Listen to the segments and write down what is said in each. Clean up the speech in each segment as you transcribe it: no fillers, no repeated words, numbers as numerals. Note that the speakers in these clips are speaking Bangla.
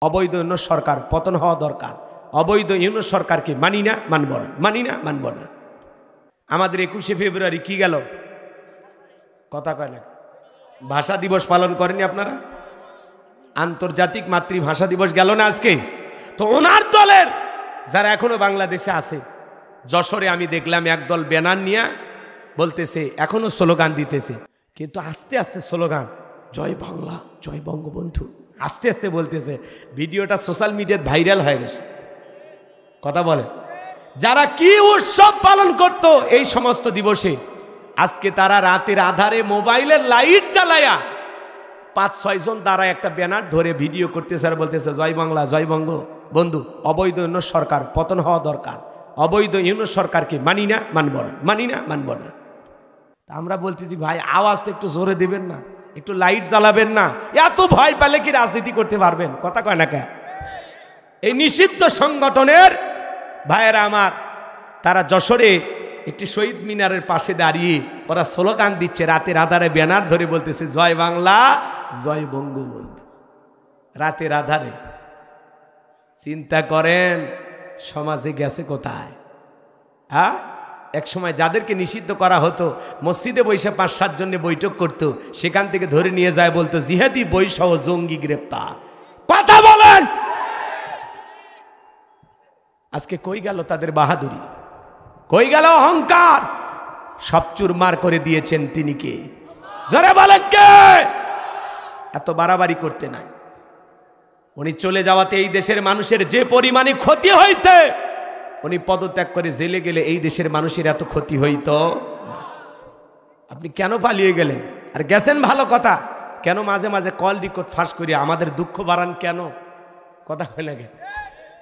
অবৈধ ইউনূস সরকার পতন হওয়া দরকার। অবৈধ ইউনূস সরকারকে মানি না, মানব না, মানি না, মানব না। আমাদের 21শে ফেব্রুয়ারি কি গেল? কথা কয় না। ভাষা দিবস পালন করেনি আপনারা? আন্তর্জাতিক মাতৃভাষা দিবস গেল না আজকে? তো ওনার দলের যারা এখনো বাংলাদেশে আছে, যশোরে আমি দেখলাম একদল ব্যানার নিয়ে বলতেছে, এখনো স্লোগান দিতেছে, কিন্তু আস্তে আস্তে স্লোগান জয় বাংলা, জয় বঙ্গবন্ধু আস্তে আস্তে বলতেছে। ভিডিওটা সোশ্যাল মিডিয়ায় ভাইরাল হয়ে গেছে। কথা বলে যারা কি উৎসব পালন করত এই সমস্ত দিবসে, আজকে তারা রাতের আধারে মোবাইলের লাইট জ্বালায়া 5-6 জন দ্বারা একটা ব্যানার ধরে ভিডিও করতেছে আর বলতেছে জয় বাংলা, জয় বঙ্গবন্ধু। অবৈধ ইউনূস সরকার পতন হওয়া দরকার। অবৈধ ইউনূস সরকারকে মানি না, মানব না, মানি না, মানব না। আমরা বলতেছি ভাই আওয়াজটা একটু জোরে দিবেন না, একটু লাইট জ্বালাবেন না। এত ভয় পেলে কি রাজনীতি করতে পারবেন? কথা কয় না কে? এই নিষিদ্ধ সংগঠনের ভাইয়েরা আমার, তারা যশোরে একটি শহীদ মিনারের পাশে দাঁড়িয়ে ওরা স্লোগান দিচ্ছে, রাতের আধারে ব্যানার ধরে বলতেছে জয় বাংলা, জয় বঙ্গবন্ধু। রাতের আধারে চিন্তা করেন সমাজে গেছে কোথায়? হ্যাঁ, এক সময় যাদেরকে নিষিদ্ধ করা হতো, মসজিদে বৈশা 5-7 জনে বৈঠক করত, সেখান থেকে ধরে নিয়ে যায়, বলতো জিহাদি বৈসহ জঙ্গি গ্রেপ্তার। কথা বলেন, আজকে কই গেল তাদের বাহাদুরি? কই গেল অহংকার? সব চুরমার করে দিয়েছেন তিনি কে? জোরে বলেন কে? এত বাড়াবাড়ি করতে নাই। উনি চলে যাওয়াতে এই দেশের মানুষের যে পরিমাণে ক্ষতি হয়েছে, উনি পদত্যাগ করে জেলে গেলে এই দেশের মানুষের এত ক্ষতি হইতো না। আপনি কেন পালিয়ে গেলেন? আর গেছেন ভালো কথা, কেন মাঝে মাঝে কল রেকর্ড ফাঁস করে আমাদের দুঃখ বাড়ান কেন? কথা হয়ে লাগে।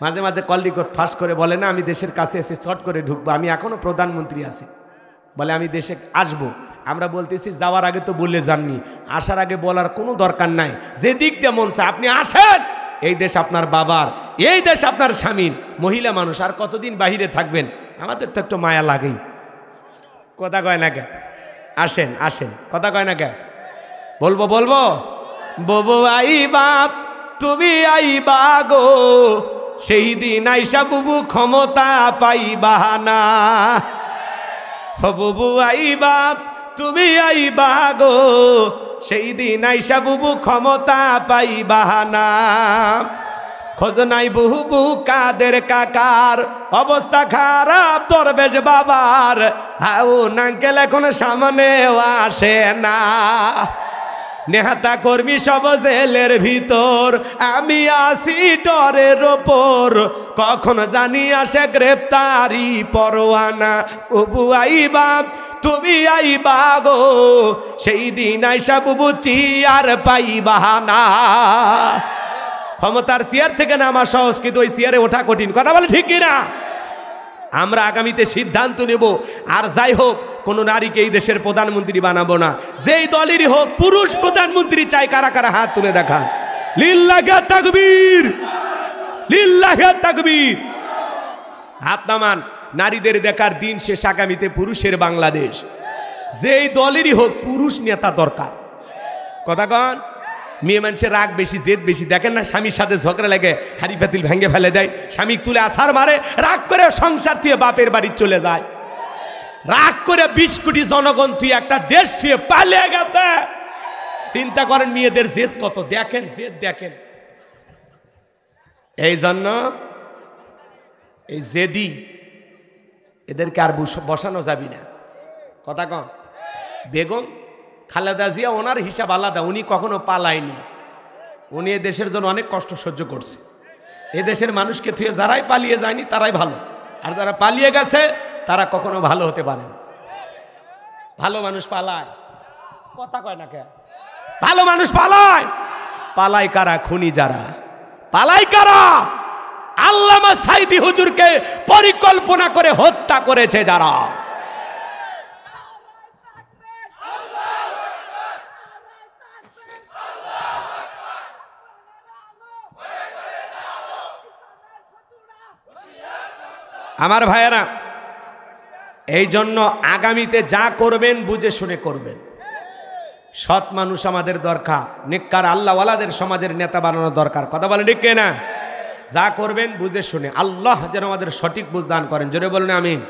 মাঝে মাঝে কল রেকর্ড ফাঁস করে বলে না আমি দেশের কাছে এসে চট করে ঢুকবো, আমি এখনো প্রধানমন্ত্রী আছি, বলে আমি দেশে আসবো। আমরা বলতেছি যাওয়ার আগে তো বলে যাননি, আসার আগে বলার কোনো দরকার নাই। যে দিক দিয়ে মন চায় আপনি আসেন। এই দেশ আপনার বাবার, এই দেশ আপনার স্বামীর। মহিলা মানুষ আর কতদিন বাহিরে থাকবেন? আমাদের তো একটু মায়া লাগেই। কথা কয় না কে? আসেন আসেন, কথা কয় না কে? বলবো বলবো ববু আই বাপ তুমি আইবা গো, সেই দিন আইসা বুবু ক্ষমতা পাইবা না। বুবু আই বাপ তুমি আইবা গো, সেই দিন আইসা বুবু ক্ষমতা পাইবা না। খোঁজ নাই বুবু কাদের কাকার, অবস্থা খারাপ দরবেশ বাবার, হাউ নাঙ্কেল এখন সামনে আসে না। নেহাতা কর্মী সব জেলের ভিতর, আমি আসি ডরের ওপর, কখন জানি আসে গ্রেপ্তারি পরোয়ানা। বুবু আইবা তুমি আইবা গো, সেই দিন আইসা বুবু চেয়ার পাইবা না। ক্ষমতার চেয়ার থেকে নামা সহজ, কিন্তু ওই চেয়ারে ওঠা কঠিন। কথা বলে ঠিক কিনা? আমরা আগামীতে সিদ্ধান্ত নেব, আর যাই হোক কোন নারীকে এই দেশের প্রধানমন্ত্রী বানাবো না। যেই দলেরই হোক পুরুষ প্রধানমন্ত্রী চাই। কারা কারা হাত তুলে দেখান। লিল্লাহি তাকবীর, লিল্লাহি তাকবীর। হাত নামান। নারীদের দেখার দিন শেষ, আগামীতে পুরুষের বাংলাদেশ। যেই দলেরই হোক পুরুষ নেতা দরকার। কথা কন। মেয়ে মানুষের রাগ বেশি, জেদ বেশি। দেখেন না স্বামীর সাথে ঝগড়া লাগে হাড়ি পাতিল ভেঙে ফেলে দেয়, স্বামী তুলে আছাড় মারে, রাগ করে সংসার তুই বাপের বাড়ি চলে যায়। রাগ করে 20 কোটি জনগণ তুই একটা দেশ ছুঁয়ে পালিয়ে গেছে। চিন্তা করেন মেয়েদের জেদ কত। দেখেন জেদ দেখেন। এই জন্য এই জেদি এদেরকে আর বসানো যাবি না। কথা কন। বেগম খালেদা জিয়া ওনার হিসাব আলাদা, উনি কখনো পালায়নি। উনি এ দেশের জন্য অনেক কষ্ট সহ্য করছে। এ দেশের মানুষকে থুয়ে যারাই পালিয়ে যায়নি তারাই ভালো, আর যারা পালিয়ে গেছে তারা কখনো ভালো হতে পারে না। ভালো মানুষ পালায়। কথা কয় না কে? ভালো মানুষ পালায়। পালায় কারা? খুনি যারা। পালায় কারা? আল্লামা সাইদি হুজুরকে পরিকল্পনা করে হত্যা করেছে যারা। আমার ভাইয়েরা, এই জন্য আগামীতে যা করবেন বুঝে শুনে করবেন। সৎ মানুষ আমাদের দরকার, নেককার আল্লাহওয়ালাদের সমাজের নেতা বানানো দরকার। কথা বলেন ঠিক না? যা করবেন বুঝে শুনে, আল্লাহ যেন আমাদের সঠিক বুঝ দান করেন। জোরে বলুন আমিন।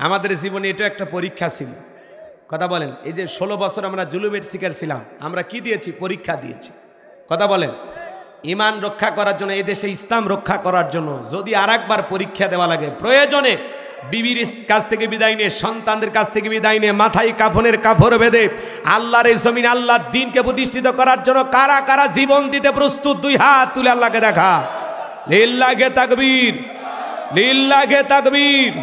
আমাদের জীবনে এটা একটা পরীক্ষা ছিল। কথা বলেন, এই যে 16 বছর আমরা জুলুমের শিকার ছিলাম, আমরা কি দিয়েছি? পরীক্ষা দিয়েছি। কথা বলেন, ইমান রক্ষা করার জন্য, এই দেশে ইসলাম রক্ষা করার জন্য যদি আরেকবার পরীক্ষা দেওয়া লাগে, প্রয়োজনে বিবির কাছ থেকে বিদায় নিয়ে, সন্তানদের কাছ থেকে বিদায় নিয়ে, মাথায় কাফনের কাপড় বেঁধে আল্লাহর এই জমিন, আল্লাহর দ্বীনকে প্রতিষ্ঠিত করার জন্য কারা কারা জীবন দিতে প্রস্তুত? 2 হাত তুলে আল্লাহকে দেখা। লিল্লাহে তাকবীর, লিল্লাহে তাকবীর।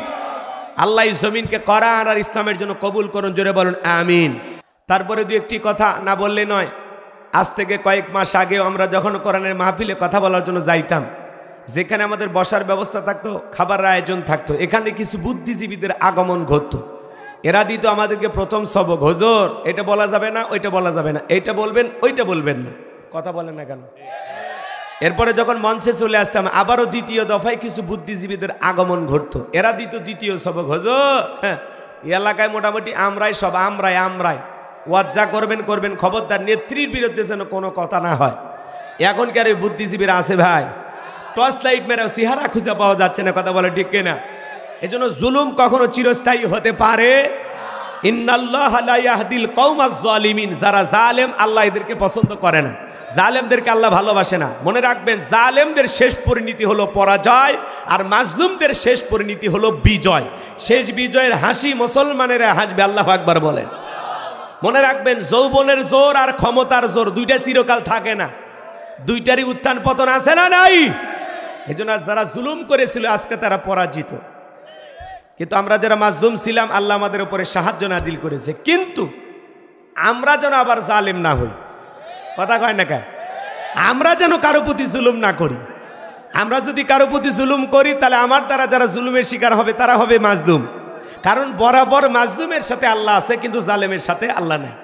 আল্লাহ এই জমিনকে কোরআন আর ইসলামের জন্য কবুল করুন। জোরে বলুন আমিন। তারপরে 2-1টি কথা না বললে নয়। আজ থেকে কয়েক মাস আগেও আমরা যখন কোরআনের মাহফিলে কথা বলার জন্য যাইতাম, যেখানে আমাদের বসার ব্যবস্থা থাকতো, খাবারের আয়োজন থাকতো, এখানে কিছু বুদ্ধিজীবীদের আগমন ঘটতো। এরা দিত আমাদেরকে প্রথম সবক, হুজুর এটা বলা যাবে না, ওইটা বলা যাবে না, এইটা বলবেন, ওইটা বলবেন না। কথা বলেন না কেন? এরপরে যখন মঞ্চে চলে আসতাম, আবারও দ্বিতীয় দফায় কিছু বুদ্ধিজীবীদের আগমন ঘটতো। এরা দিত দ্বিতীয় সবক, হুজুর হ্যাঁ এই এলাকায় মোটামুটি আমরাই সব, আমরাই ওয়াজ যা করবেন করবেন, খবরদার নেত্রীর বিরুদ্ধে যেন কোনো কথা না হয়। এখনকার ওই বুদ্ধিজীবীরা আছে ভাই, টর্চ লাইট মেরেও চেহারা খুঁজে পাওয়া যাচ্ছে না। কথা বলে ঠিক কিনা? এজন্য জুলুম কখনো চিরস্থায়ী হতে পারে। ইন্নাল্লাহ লা ইয়াহদিল কওমাজ জালিমিন। যারা জালেম, আল্লাহ এদেরকে পছন্দ করে না, জালেমদেরকে আল্লাহ ভালোবাসে না। মনে রাখবেন, জালেমদের শেষ পরিণতি হলো পরাজয়, আর মাজলুমদের শেষ পরিণতি হলো বিজয়। শেষ বিজয়ের হাসি মুসলমানেরা হাসবে। আল্লাহু আকবার বলেন। মনে রাখবেন, যৌবনের জোর আর ক্ষমতার জোর দুইটা চিরকাল থাকে না, দুইটারই উত্থান পতন আছে না নাই? এজন্য যারা জুলুম করেছিল আজকে তারা পরাজিত, কিন্তু আমরা যারা মাজলুম ছিলাম আল্লাহ আমাদের উপরে সাহায্য নাজিল করেছে। কিন্তু আমরা যেন আবার জালেম না হই। কথা কয় না কে? আমরা যেন কারো প্রতি জুলুম না করি। আমরা যদি কারো প্রতি জুলুম করি, তাহলে আমার দ্বারা যারা জুলুমের শিকার হবে তারা হবে মাজলুম। কারণ বরাবর মাজলুমের সাথে আল্লাহ আছে, কিন্তু জালেমের সাথে আল্লাহ নাই।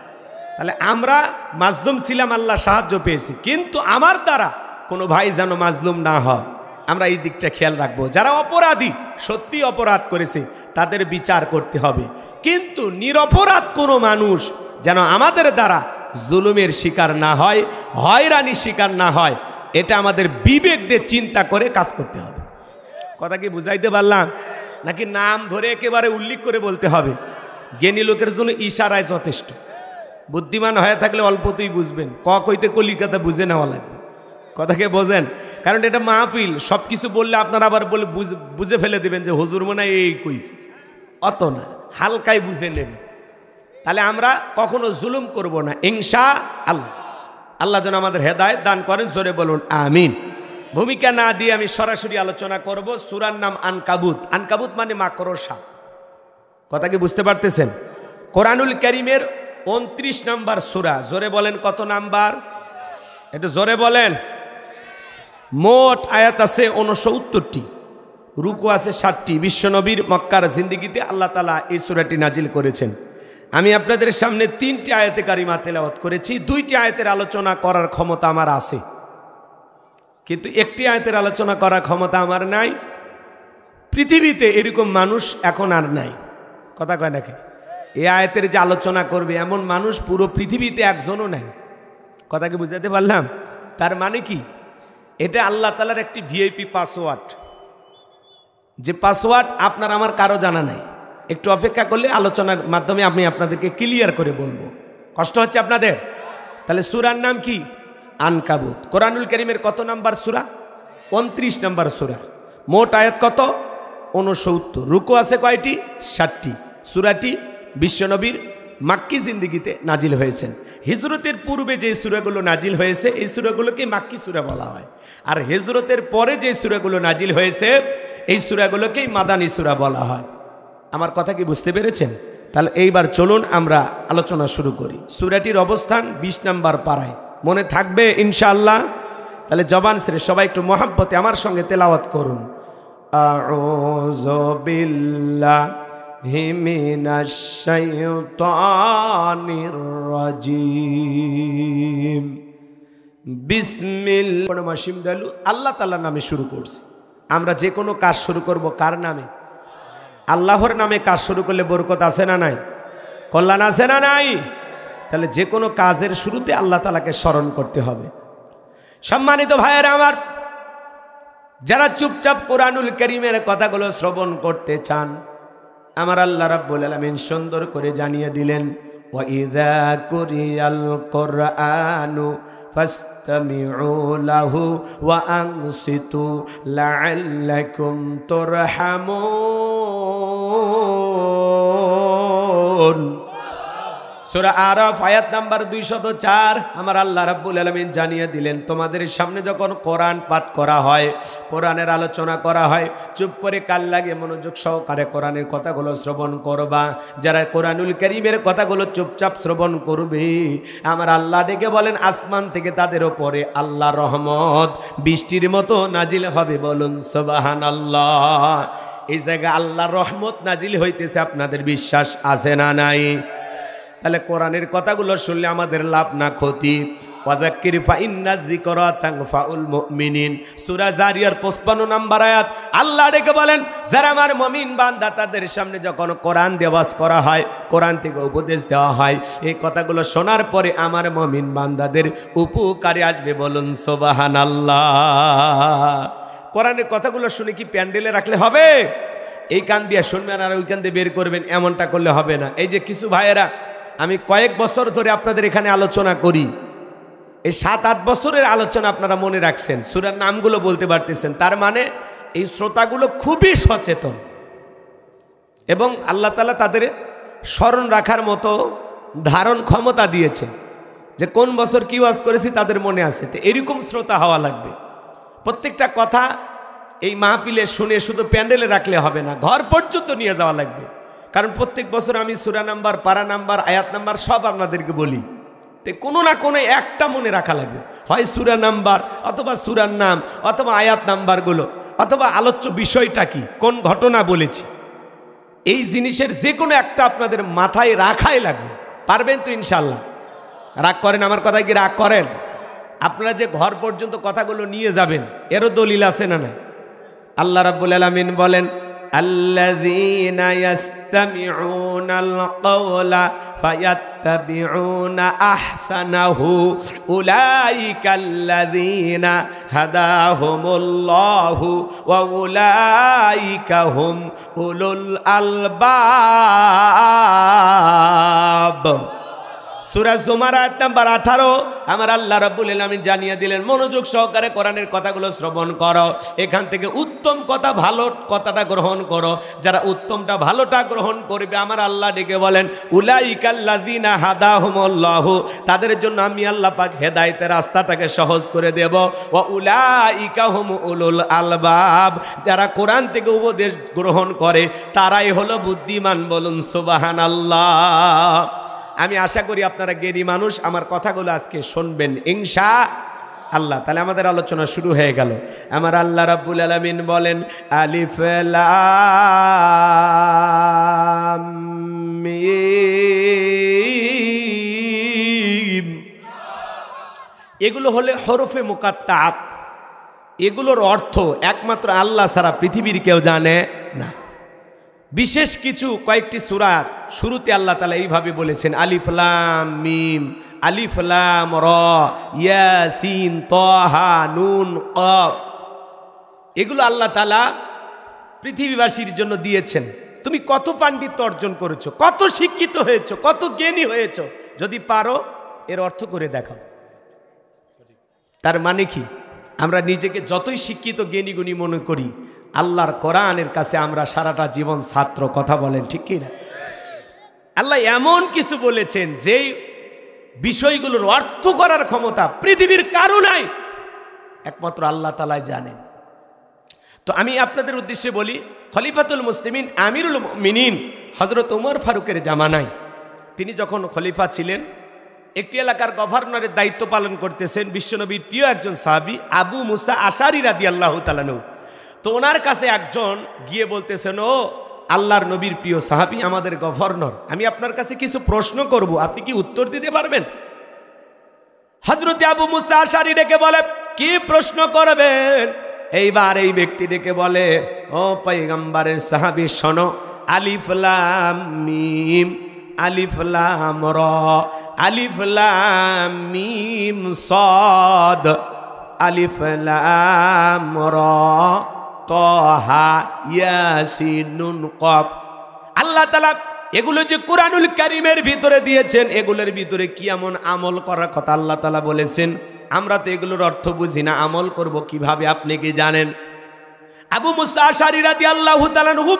তাহলে আমরা মাজলুম ছিলাম, আল্লাহ সাহায্য পেয়েছি, কিন্তু আমার দ্বারা কোনো ভাই যেন মাজলুম না হয়। আমরা এই দিকটা খেয়াল রাখবো। যারা অপরাধী, সত্যি অপরাধ করেছে, তাদের বিচার করতে হবে, কিন্তু নিরপরাধ কোনো মানুষ যেন আমাদের দ্বারা জুলুমের শিকার না হয়, হয়রানির শিকার না হয়, এটা আমাদের বিবেক দিয়ে চিন্তা করে কাজ করতে হবে। কথা কি বুঝাইতে পারলাম? নাকি নাম ধরে একেবারে উল্লেখ করে বলতে হবে? জ্ঞানী লোকের জন্য ইশারায় যথেষ্ট। বুদ্ধিমান হয়ে থাকলে অল্পতেই বুঝবেন, কইতে কলিকাতা বুঝে নেওয়া লাগবে। কথাকে বোঝেন? কারণ এটা মাহফিল, সব কিছু বললে আপনারা আবার বলে বুঝে ফেলে দেবেন যে হুজুর মনে হয় এই কইছে। অত না, হালকায় বুঝে নেবেন। তাহলে আমরা কখনো জুলুম করব না ইনশাআল্লাহ। আল্লাহ যেন আমাদের হেদায়েত দান করেন। জোরে বলুন আমিন। ভূমিকা না দিয়ে আমি সরাসরি আলোচনা করব। সূরার নাম আনকাবুত। আনকাবুত মানে মাকড়সা। কথা কি বুঝতে পারতেছেন? কোরআনুল কারীমের 29 নম্বর সূরা। জোরে বলেন কত নাম্বার? এটা জোরে বলেন। মোট আয়াত আছে 69টি, রুকু আছে 60টি। বিশ্বনবীর মক্কার জিন্দেগিতে আল্লাহ তাআলা এই সূরাটি নাজিল করেছেন। আমি আপনাদের সামনে 3টি আয়াতে কারিমা তেলাওয়াত করেছি। 2টি আয়াতের আলোচনা করার ক্ষমতা আমার আছে, কিন্তু একটি আয়াতের আলোচনা করার ক্ষমতা আমার নাই। পৃথিবীতে এরকম মানুষ এখন আর নাই। কথা কয় নাকি? এই আয়াতের যে আলোচনা করবে এমন মানুষ পুরো পৃথিবীতে একজনও নাই। কথা কি বুঝাতে পারলাম? তার মানে কি? এটা আল্লাহ তাআলার একটি ভিআইপি পাসওয়ার্ড, যে পাসওয়ার্ড আপনার আমার কারো জানা নাই। একটু অপেক্ষা করলে আলোচনার মাধ্যমে আমি আপনাদেরকে ক্লিয়ার করে বলবো। কষ্ট হচ্ছে আপনাদের? তাহলে সূরার নাম কি? আনকাবুত। কোরআনুল কারীমের কত নাম্বার সূরা? 29 নম্বর সূরা। মোট আয়াত কত? 69। রুকু আছে কয়টি? 60টি। সূরাটি বিশ্বনবীর মাক্কি জিন্দেগিতে নাজিল হয়েছেন। হিজরতের পূর্বে যে সূরাগুলো নাজিল হয়েছে এই সূরাগুলোকে মাক্কি সূরা বলা হয়, আর হিজরতের পরে যে সূরাগুলো নাজিল হয়েছে এই সূরাগুলোকেই মাদানী সূরা বলা হয়। আমার কথা কি বুঝতে পেরেছেন? তাহলে এইবার চলুন আমরা আলোচনা শুরু করি। সূরাটির অবস্থান 20 নম্বর পারায়। মনে থাকবে ইনশাআল্লাহ? তাহলে জবান ছেড়ে সবাই একটু মহব্বতে আমার সঙ্গে তেলাওয়াত করুন। আউযু বিল্লাহি মিনাশ শাইতানির রাজিম। বিসমিল্লাহির মাশিমদালু আল্লাহ তাআলার নামে শুরু করছি। আমরা যে কোনো কাজ শুরু করব কার নামে? আল্লাহর নামে কাজ শুরু করলে বরকত আছে না নাই? কল্যাণ আছে না নাই? তাহলে যে কোনো কাজের শুরুতে আল্লাহ তাআলাকে স্মরণ করতে হবে। সম্মানিত ভাইয়েরা আমার, যারা চুপচাপ কোরআনুল কারীমের কথাগুলো শ্রবণ করতে চান, আমার আল্লাহ রাব্বুল আলামিন সুন্দর করে জানিয়ে দিলেন, ওয়া ইযা কুরিয়াল কুরআনু ফাসতামিউ লাহু ওয়া আনসিতু লাআল্লাকুম তুরহামুন। সূরা আরাফ আয়াত নাম্বার 204। আমার আল্লাহ রাব্বুল আলামিন জানিয়ে দিলেন, তোমাদের সামনে যখন কোরআন পাঠ করা হয়, কোরআনের আলোচনা করা হয়, চুপ করে কান লাগিয়ে মনোযোগ সহকারে কোরআনের কথাগুলো শ্রবণ করবা। যারা কোরআনুল কারীমের কথাগুলো চুপচাপ শ্রবণ করবে, আমার আল্লাহ ডেকে বলেন আসমান থেকে তাদের উপরে আল্লাহর রহমত বৃষ্টির মতো নাজিল হবে। বলুন সুবহানাল্লাহ। এই জায়গায় আল্লাহর রহমত নাজিল হইতেছে, আপনাদের বিশ্বাস আছে না নাই? তাহলে কোরআনের কথাগুলো শুনলে আমাদের লাভ না ক্ষতি? ওয়াযাক্কির ফাইন্না যিকরা তানফাউল মুমিনিন। সূরা জারিয়ার 55 নম্বর আয়াত। আল্লাহ ডেকে বলেন, যারা আমার মুমিন বান্দা তাদের সামনে যখন কোরআন দেওয়াজ করা হয়, কোরআন থেকে উপদেশ দেওয়া হয়, এই কথাগুলো শোনার পরে আমার মুমিন বান্দাদের উপকারে আসবে। বলুন সুবহানাল্লাহ। কোরআনের কথাগুলো শুনে কি প্যান্ডেলে রাখলে হবে? এই কান দিয়ে শুনবেন আর ওই কান দিয়ে বের করবেন, এমনটা করলে হবে না। এই যে কিছু ভাইয়েরা, আমি কয়েক বছর ধরে আপনাদের এখানে আলোচনা করি, এই 7-8 বছরের আলোচনা আপনারা মনে রাখছেন, সূরার নামগুলো বলতে পারতেছেন, তার মানে এই শ্রোতাগুলো খুবই সচেতন এবং আল্লাহ তাআলা তাদের স্মরণ রাখার মতো ধারণ ক্ষমতা দিয়েছে, যে কোন বছর কি ওয়াজ করেছি তাদের মনে আছে। তো এরকম শ্রোতা হওয়া লাগবে। প্রত্যেকটা কথা এই মাহফিলে শুনে শুধু প্যান্ডেলে রাখলে হবে না, ঘর পর্যন্ত নিয়ে যাওয়া লাগবে। কারণ প্রত্যেক বছর আমি সূরা নাম্বার, পারা নাম্বার, আয়াত নাম্বার সব আপনাদেরকে বলি। তো কোনো না কোনো একটা মনে রাখা লাগবে, হয় সূরা নাম্বার অথবা সূরার নাম অথবা আয়াত নাম্বারগুলো অথবা আলোচ্য বিষয়টা কি, কোন ঘটনা বলেছি, এই জিনিসের যে কোনো একটা আপনাদের মাথায় রাখাই লাগবে। পারবেন তো ইনশাল্লাহ? রাগ করেন আমার কথায় কি রাগ করেন? আপনারা যে ঘর পর্যন্ত কথাগুলো নিয়ে যাবেন, এরও দলিল আছে না নাই? আল্লাহ রাব্বুল আলামিন বলেন, আল্লাযীনা ইয়াসতামিউনাল কাওলা ফায়াত্তাবিউনা আহসানাহু উলাইকাল্লাযীনা হাদাহুমুল্লাহু ওয়া উলাইকা হুম উলুল আলবাব। সূরা জুমার আয়াত নাম্বার 18। আমার আল্লাহ রাব্বুল আলামিন জানিয়ে দিলেন, মনোযোগ সহকারে কোরআনের কথাগুলো শ্রবণ করো, এখান থেকে উত্তম কথা, ভালো কথাটা গ্রহণ করো। যারা উত্তমটা ভালোটা গ্রহণ করবে, আমার আল্লাহ ডেকে বলেন, উলাইকাল্লাযীনা হাদাহুমুল্লাহু, তাদের জন্য আমি আল্লাহ পাক হেদায়েতের রাস্তাটাকে সহজ করে দেব। ওয়া উলাইকা হুম উলুল আলবাব, যারা কোরআন থেকে উপদেশ গ্রহণ করে তারাই হলো বুদ্ধিমান। বলুন সুবহানাল্লাহ। আমি আশা করি আপনারা জ্ঞানী মানুষ, আমার কথাগুলো আজকে শুনবেন ইনশাআল্লাহ। তাহলে আমাদের আলোচনা শুরু হয়ে গেল। আমার আল্লাহ রাব্বুল আলামিন বলেন, আলিফ লাম মিম, এগুলো হলে হরফে মুকাত্তাআত। এগুলোর অর্থ একমাত্র আল্লাহ ছাড়া পৃথিবীর কেউ জানে না। বিশেষ কিছু কয়েকটি সূরার শুরুতে আল্লাহ তাআলা এইভাবে বলেছেন, আলিফ লাম মিম, আলিফ লাম র, ইয়াসিন, তাহা, নুন, কফ। এগুলো আল্লাহ তাআলা পৃথিবীবাসীর জন্য দিয়েছেন। তুমি কত পাণ্ডিত্য অর্জন করেছো, কত শিক্ষিত হয়েছো, কত জ্ঞানী হয়েছো, যদি পারো এর অর্থ করে দেখাও। তার মানে কি, আমরা নিজেকে যতই শিক্ষিত জ্ঞানী গুণী মনে করি, আল্লাহর কোরআনের কাছে আমরা সারাটা জীবন ছাত্র। কথা বলেন ঠিক কি না? আল্লাহ এমন কিছু বলেছেন যেই বিষয়গুলোর অর্থ করার ক্ষমতা পৃথিবীর কারো নাই, একমাত্র আল্লাহ তাআলাই জানেন। তো আমি আপনাদের উদ্দেশ্যে বলি, খলিফাতুল মুসলিমিন আমিরুল মুমিনিন হযরত ওমর ফারুকের জামানায়, তিনি যখন খলিফা ছিলেন, একটি এলাকার গভর্নরের দায়িত্ব পালন করতেছেন বিশ্বনবীর প্রিয় একজন সাহাবী আবু মুসা আশারী রাদিয়াল্লাহু তাআলা আনহু। তো ওনার কাছে একজন গিয়ে বলতেছেন, ও আল্লাহর নবীর প্রিয় সাহাবী, আমাদের গভর্নর, আমি আপনার কাছে কিছু প্রশ্ন করব, আপনি কি উত্তর দিতে পারবেন? হযরত আবু মুসা আশারী ডেকে বলে, কি প্রশ্ন করবেন? এইবার এই ব্যক্তি ডেকে বলে, ও পয়গম্বরের সাহাবী শোনো, আলিফ লাম মিম, আলিফ লাম র, আলিফ লাম মিম সাদ, আলিফ লাম র তাহা ইয়াসিন নুন কফ। আল্লাহ তাআলা এগুলো যে কুরআনুল কারীমের ভিতরে দিয়েছেন, এগুলোর ভিতরে কি এমন আমল করার কথা আল্লাহ তাআলা বলেছেন। আমরা তো এগুলোর অর্থ বুঝি না, আমল করব কিভাবে আপনি কি জানেন? আবু মুসা আশআরী রাদিয়াল্লাহু তাআলা আনহু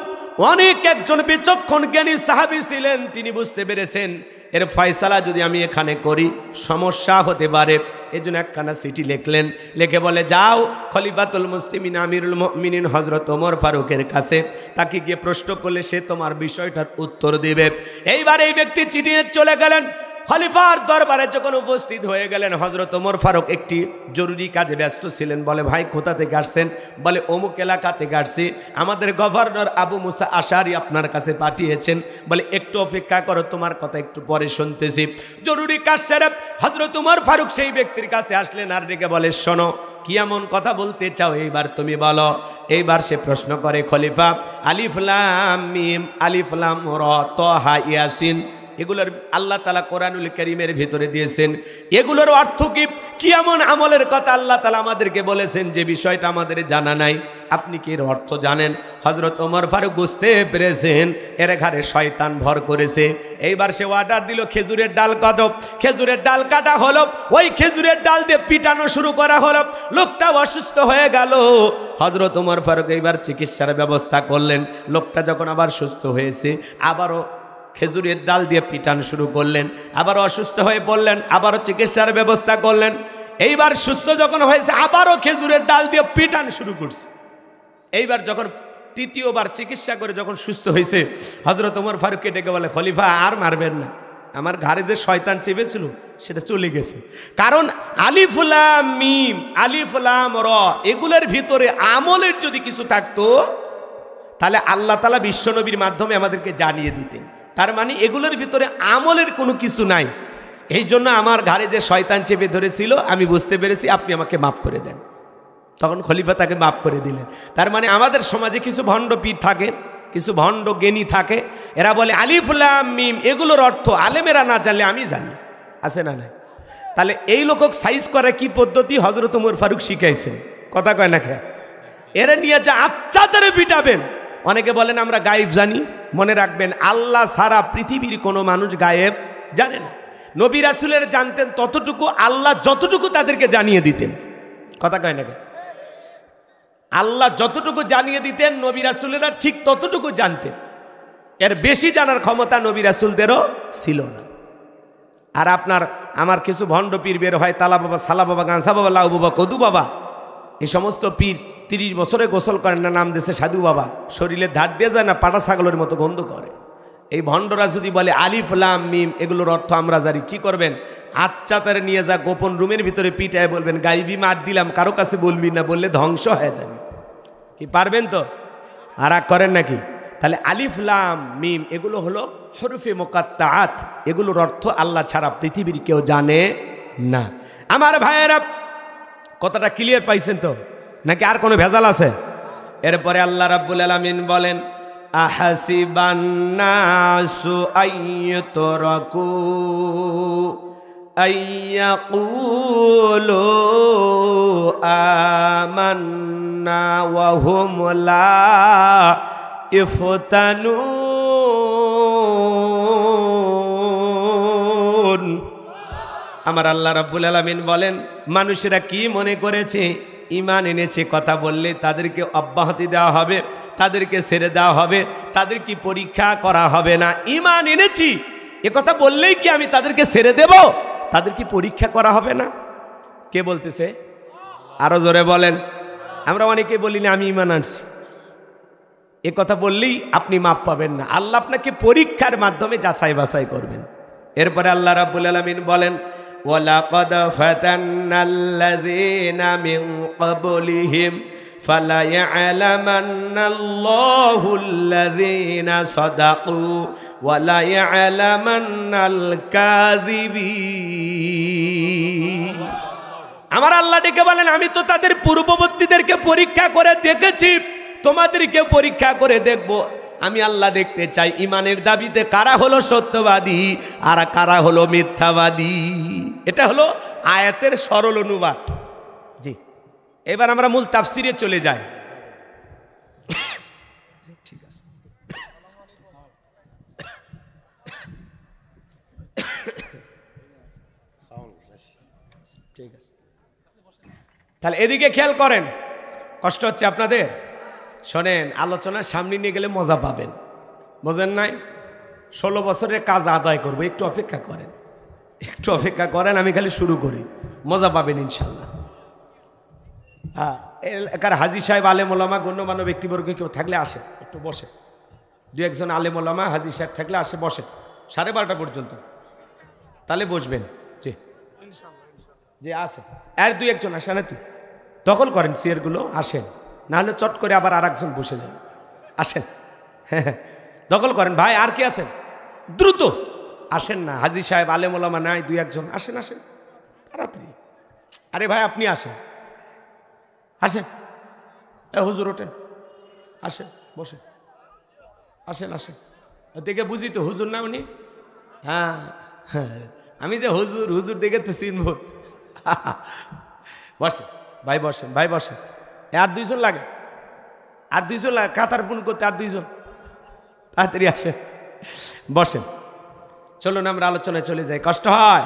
অনেক একজন বিচক্ষণ জ্ঞানী সাহাবী ছিলেন। তিনি বুঝতে পেরেছেন এর ফয়সালা যদি আমি এখানে করি সমস্যা হতে পারে। এজন্য একখানা চিঠি লিখলেন, লিখে বলে যাও খলিফাতুল মুসলিমিন আমিরুল মুমিনিন হযরত ওমর ফারুকের কাছে, তাকে গিয়ে প্রশ্ন করলে সে তোমার বিষয়টার উত্তর দিবে। এইবার এই ব্যক্তি চিঠি নিয়ে চলে গেলেন। খলিফার দরবারে যখন উপস্থিত হয়ে গেলেন, হযরত ওমর ফারুক একটি জরুরি কাজে ব্যস্ত ছিলেন। বলে ভাই কোথা থেকে আসছেন? বলে অমুক এলাকা থেকে আসছি, আমাদের গভর্নর আবু মুসা আশআরী আপনার কাছে পাঠিয়েছেন। বলে একটু অপেক্ষা করো, তোমার কথা একটু পরে শুনতেছি। জরুরি কাজ সেরে হযরত ওমর ফারুক সেই ব্যক্তির কাছে আসলেন আর ডেকে বলে শোনো, কি এমন কথা বলতে চাও এইবার তুমি বলো। এইবার সে প্রশ্ন করে খলিফা আলিফ লাম মিম আলিফ লাম র তাহা ইয়াসিন, এগুলোর আল্লাহ তাআলা কোরআনুল কারীমের ভিতরে দিয়েছেন, এগুলোর অর্থ কি? কি এমন আমলের কথা আল্লাহ তাআলা আমাদেরকে বলেছেন যে বিষয়টা আমাদের জানা নাই, আপনি কি এর অর্থ জানেন? হযরত ওমর ফারুক বুঝতে পেরেছেন এর ঘাড়ে শয়তান ভর করেছে। এইবার সে অর্ডার দিল খেজুরের ডাল কাটো। খেজুরের ডাল কাটা হলো, ওই খেজুরের ডাল দিয়ে পিটানো শুরু করা হলো। লোকটা অসুস্থ হয়ে গেল। হযরত ওমর ফারুক এইবার চিকিৎসার ব্যবস্থা করলেন। লোকটা যখন আবার সুস্থ হয়েছে, আবারও খেজুরের ডাল দিয়ে পিটান শুরু করলেন। আবার অসুস্থ হয়ে পড়লেন, আবারও চিকিৎসার ব্যবস্থা করলেন। এইবার সুস্থ যখন হয়েছে, আবারও খেজুরের ডাল দিয়ে পিটান শুরু করছে। এইবার যখন তৃতীয়বার চিকিৎসা করে যখন সুস্থ হয়েছে, হযরত ওমর ফারুককে ডেকে বলে খলিফা আর মারবেন না, আমার ঘাড়ে যে শয়তান চেপেছিল সেটা চলে গেছে। কারণ আলিফ লাম মিম আলিফ লাম র এগুলোর ভিতরে আমলের যদি কিছু থাকতো তাহলে আল্লাহ তাআলা বিশ্বনবীর মাধ্যমে আমাদেরকে জানিয়ে দিতেন। তার মানে এগুলোর ভিতরে আমলের কোনো কিছু নাই। এই জন্য আমার ঘাড়ে যে শয়তান চেপে ধরেছিল আমি বুঝতে পেরেছি, আপনি আমাকে মাফ করে দেন। তখন খলিফা তাকে মাফ করে দিলেন। তার মানে আমাদের সমাজে কিছু ভণ্ড পীর থাকে, কিছু ভণ্ড জ্ঞানী থাকে, এরা বলে আলিফ লাম মিম এগুলোর অর্থ আলেমেরা না জানলে আমি জানি, আছে না নাই? তাহলে এই লোকক সাইজ করা কি পদ্ধতি হযরত ওমর ফারুক শিখাইছেন, কথা কয় না খা। এরা নিয়ে যা আচ্ছাদারে পিটাবেন। অনেকে বলেন আমরা গায়েব জানি, মনে রাখবেন আল্লাহ ছাড়া পৃথিবীর কোনো মানুষ গায়েব জানে না। নবী রাসূলের জানতেন ততটুকু, আল্লাহ যতটুকু তাদেরকে জানিয়ে দিতেন, কথা কয় না। আল্লাহ যতটুকু জানিয়ে দিতেন নবী রাসূলেরা ঠিক ততটুকু জানতেন, এর বেশি জানার ক্ষমতা নবী রাসূলদেরও ছিল না। আর আপনার আমার কিছু ভণ্ড পীর বের হয়, তালা বাবা, সালা বাবা, গানসা বাবা, লাউ বাবা, কদু বাবা, এই সমস্ত পীর 30 বছরে গোসল করেন না, নাম দেশে সাধু বাবা, শরীরে ধার দিয়ে যায় না, পাটা ছাগলের মতো গন্ধ করে। এই ভণ্ডরা যদি বলে আলিফ লাম মিম এগুলোর অর্থ আমরা জানি, কি করবেন? আচ্ছা তারে নিয়ে যা গোপন রুমের ভিতরে পিটায় বলবেন গাইবি মার দিলাম, কারো কাছে বলবি না, বললে ধ্বংস হয়ে যাবে। কি পারবেন তো? আর করেন নাকি? তাহলে আলিফ লাম মিম এগুলো হলো হরফে মুকাত্তাআত, এগুলোর অর্থ আল্লাহ ছাড়া পৃথিবীর কেউ জানে না। আমার ভাইয়েরা কথাটা ক্লিয়ার পাইছেন তো, নাকি আর কোনো ভেজাল আছে? এরপরে আল্লাহ রাব্বুল আলামিন বলেন আহাসিবান নাসু আইয়ুতরাকু আইয়াকুলু আমান্না ওয়া হুম লা ইফতানুন। আমার আল্লাহ রাব্বুল আলামিন বলেন মানুষেরা কি মনে করেছে ঈমান এনেছে কথা বললে তাদেরকে অব্যাহতি দেওয়া হবে, তাদেরকে ছেড়ে দেওয়া হবে, তাদের কি পরীক্ষা করা হবে না? ঈমান এনেছি এ কথা বললেই কি আমি তাদেরকে ছেড়ে দেব? তাদের কি পরীক্ষা করা হবে না? কে বলতেছে? আরো জোরে বলেন। আমরা অনেকে বলি না আমি ঈমান আনছি, এ কথা বললেই আপনি মাপ পাবেন না। আল্লাহ আপনাকে পরীক্ষার মাধ্যমে যাচাই বাছাই করবেন। এরপরে আল্লাহ রাব্বুল আলামিন বলেন ওয়ালাকাদ ফাতান্নাল্লাযীনা মিন ক্বাবলিহিম ফালায়া'লামান্নাল্লাহুল্লাযীনা সাদাকু ওয়ালা ইয়া'লামান্নাল কাযিবিন। আমার আল্লাহ ডেকে বলেন আমি তো তাদের পূর্ববর্তীদেরকে পরীক্ষা করে দেখেছি, তোমাদেরকে পরীক্ষা করে দেখব। আমি আল্লাহ দেখতে চাই ইমানের দাবিতে কারা হলো সত্যবাদী আর কারা হলো মিথ্যাবাদী। এটা হলো আয়াতের সরল অনুবাদ। জি, এবার আমরা মূল তাফসিরে চলে যাই। ঠিক আছে, ঠিক আছে, তাহলে এদিকে খেয়াল করেন। কষ্ট হচ্ছে আপনাদের? শোনেন, আলোচনার সামনে নিয়ে গেলে মজা পাবেন, বোঝেন নাই? 16 বছরের কাজ আদায় করবো, একটু অপেক্ষা করেন, একটু অপেক্ষা করেন, আমি খালি শুরু করি, মজা পাবেন ইনশাল্লাহ। হ্যাঁ, এলাকার হাজী সাহেব, আলেম ওলামা, গণ্যমান্য ব্যক্তিবর্গ কেউ থাকলে আসে, একটু বসে। 2-1 আলেম ওলামা হাজী সাহেব থাকলে আসে, বসে 12:30 পর্যন্ত, তাহলে বসবেন। জি জি, আসে। আর 2-1 আসে না, তুই দখল করেন চেয়ারগুলো, আসেন, নাহলে চট করে আবার আর একজন বসে যাবে। আসেন, হ্যাঁ, দখল করেন ভাই। আর কি আছেন? দ্রুত আসেন না, হাজী সাহেব, আলেম ওলামা নাই, 2-1 আসেন, আসেন তাড়াতাড়ি। আরে ভাই আপনি আসেন, আসেন, হুজুর ওঠেন, আসেন, বসে, আসেন, আসেন। দেখে বুঝি তো হুজুর না উনি? হ্যাঁ হ্যাঁ, আমি যে হুজুর, হুজুর দেখে তো চিনব। বসেন ভাই, বসেন ভাই, বসেন। আর 2 লাগে, আর 2 লাগে, কাতার পুন করতে আর 2, তাড়াতাড়ি আসেন, বসেন। চলুন আমরা আলোচনায় চলে যাই, কষ্ট হয়।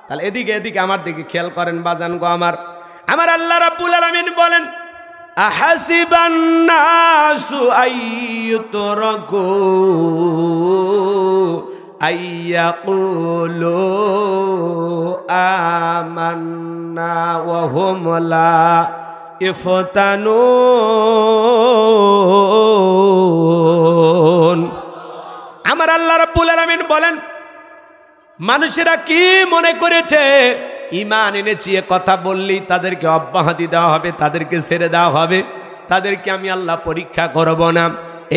তাহলে এদিকে এদিকে আমার দিকে খেয়াল করেন বাজান গো আমার। আমার আল্লাহ রাব্বুল আলামিন বলেন, আহাসিবান নাসু আইয়ুতরাকু আইয়াকুলু আমান্না ওয়া হুম লা ইফতানুন। আমার আল্লাহ রাব্বুল আলামিন বলেন, মানুষেরা কি মনে করেছে ঈমান এনেছি এ কথা বললেই তাদেরকে অব্যাহতি দেওয়া হবে, তাদেরকে ছেড়ে দেওয়া হবে, তাদেরকে আমি আল্লাহ পরীক্ষা করব না।